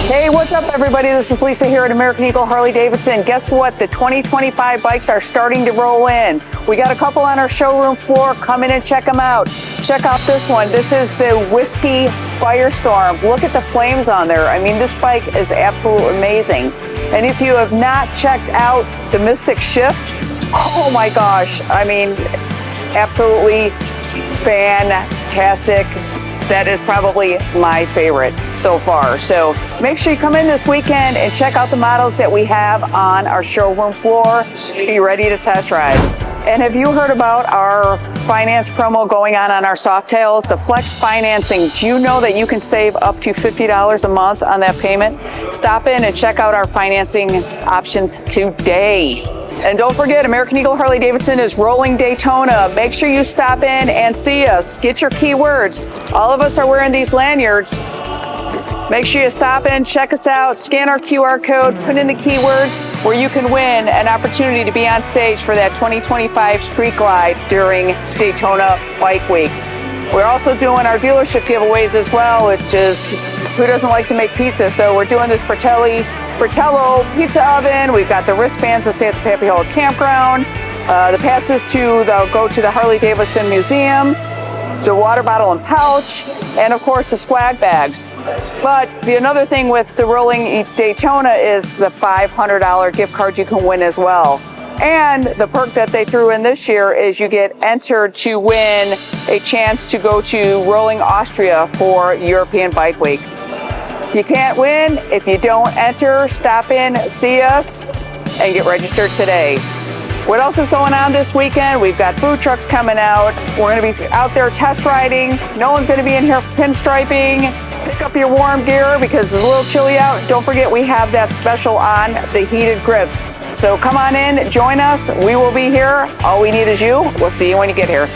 Hey, what's up everybody? This is Lisa here at American Eagle Harley-Davidson. Guess what? The 2025 bikes are starting to roll in. We got a couple on our showroom floor. Come in and check them out. Check out this one. This is the Whiskey Firestorm. Look at the flames on there. I mean, this bike is absolutely amazing. And if you have not checked out the Mystic Shift, oh my gosh, I mean, absolutely fantastic. That is probably my favorite so far. So make sure you come in this weekend and check out the models that we have on our showroom floor. Be ready to test ride. And have you heard about our finance promo going on our Softails, the flex financing? Do you know that you can save up to $50 a month on that payment? Stop in and check out our financing options today. And don't forget, American Eagle Harley-Davidson is Rolling Daytona. Make sure you stop in and see us. Get your keywords. All of us are wearing these lanyards. Make sure you stop in, check us out, scan our QR code, put in the keywords where you can win an opportunity to be on stage for that 2025 Street Glide during Daytona Bike Week. We're also doing our dealership giveaways as well, which is, who doesn't like to make pizza? So we're doing this Fratello pizza oven. We've got the wristbands to stay at the Pappy Hollow Campground, the passes to go to the Harley-Davidson Museum, the water bottle and pouch, and of course the swag bags. But another thing with the Rolling Daytona is the $500 gift card you can win as well. And the perk that they threw in this year is you get entered to win a chance to go to Rolling Austria for European Bike Week. You can't win if you don't enter. Stop in, see us, and get registered today. What else is going on this weekend? We've got food trucks coming out. We're going to be out there test riding. No one's going to be in here pinstriping. Pick up your warm gear because it's a little chilly out. Don't forget we have that special on the heated grips. So come on in, join us. We will be here. All we need is you. We'll see you when you get here.